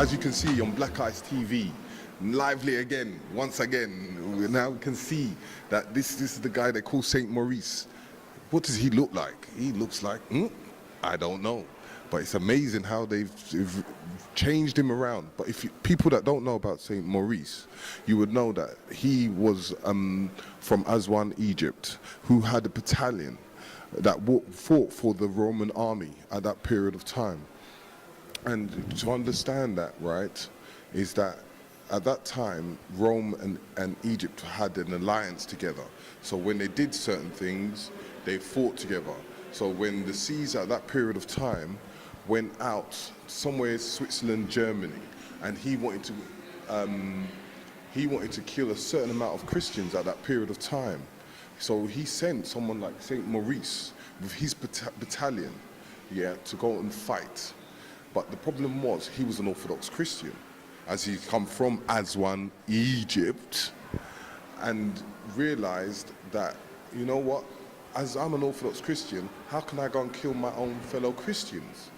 as you can see on Black Ice TV, lively again, once again. Now we can see that this is the guy they call Saint Maurice. What does he look like? He looks like, I don't know. But it's amazing how they've changed him around. But if people that don't know about Saint Maurice, you would know that he was from Aswan, Egypt, who had a battalion that fought for the Roman army at that period of time. And to understand that, right, is that at that time, Rome and Egypt had an alliance together. So when they did certain things, they fought together. So when the Caesar at that period of time went out somewhere, Switzerland, Germany, and he wanted to kill a certain amount of Christians at that period of time. So he sent someone like Saint Maurice with his battalion, to go and fight. But the problem was he was an Orthodox Christian, as he come from Aswan, Egypt, and realized that, you know what, as I'm an Orthodox Christian, how can I go and kill my own fellow Christians?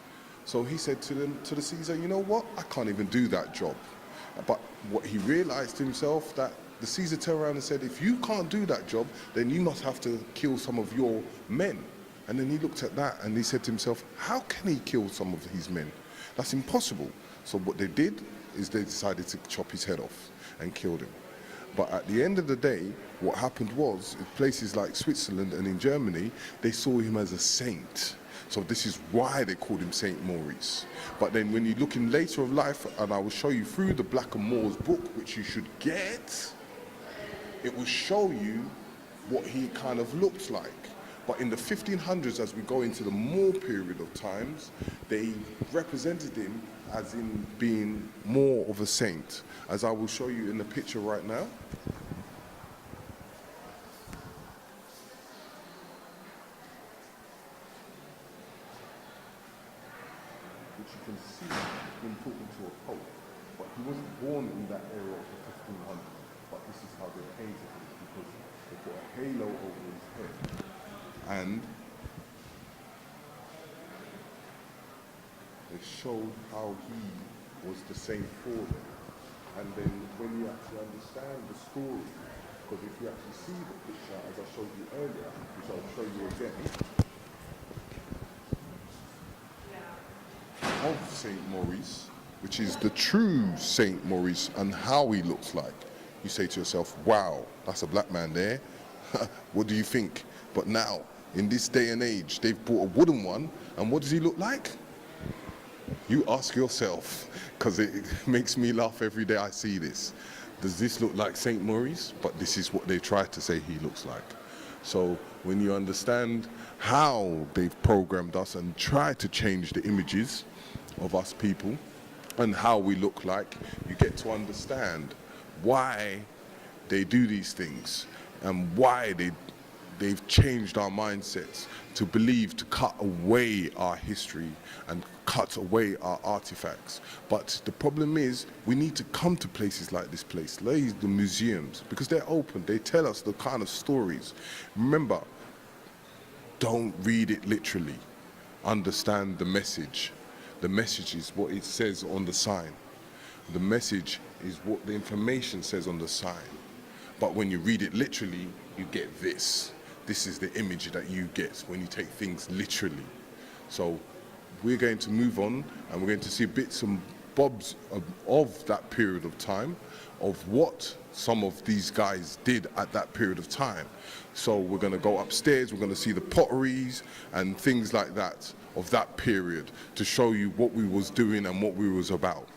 So he said to the Caesar, you know what, I can't even do that job. But what he realized to himself, that the Caesar turned around and said, if you can't do that job, then you must have to kill some of your men. And then he looked at that and he said to himself, how can he kill some of his men? That's impossible. So what they did is they decided to chop his head off and killed him. But at the end of the day, what happened was, in places like Switzerland and in Germany, they saw him as a saint. So this is why they called him Saint Maurice. But then when you look in later of life, and I will show you through the Black and Moors book, which you should get, it will show you what he kind of looked like. But in the 1500s, as we go into the Moor period of times, they represented him as in being more of a saint, as I will show you in the picture right now. Which you can see him talking to a pope, but he wasn't born in that era of the 1500s. But this is how they painted him, because they put a halo over his head, and they showed how he was the saint for them. And then when you actually understand the story, because if you actually see the picture as I showed you earlier, which I'll show you again, of Saint Maurice, which is the true Saint Maurice and how he looks like, you say to yourself, wow, that's a black man there. What do you think? But now, in this day and age, they've bought a wooden one, and what does he look like? You ask yourself, because it makes me laugh every day I see this. Does this look like Saint Maurice? But this is what they try to say he looks like. So when you understand how they've programmed us and tried to change the images of us people and how we look like, you get to understand why they do these things and why they've changed our mindsets to believe, to cut away our history and cut away our artifacts. But the problem is, we need to come to places like this place, like the museums, because they're open, they tell us the kind of stories. Remember, don't read it literally. Understand the message. The message is what it says on the sign. The message is what the information says on the sign. But when you read it literally, you get this. This is the image that you get when you take things literally. So we're going to move on, and we're going to see bits and bobs of that period of time, of what some of these guys did at that period of time. So we're going to go upstairs, we're going to see the potteries and things like that of that period to show you what we was doing and what we was about.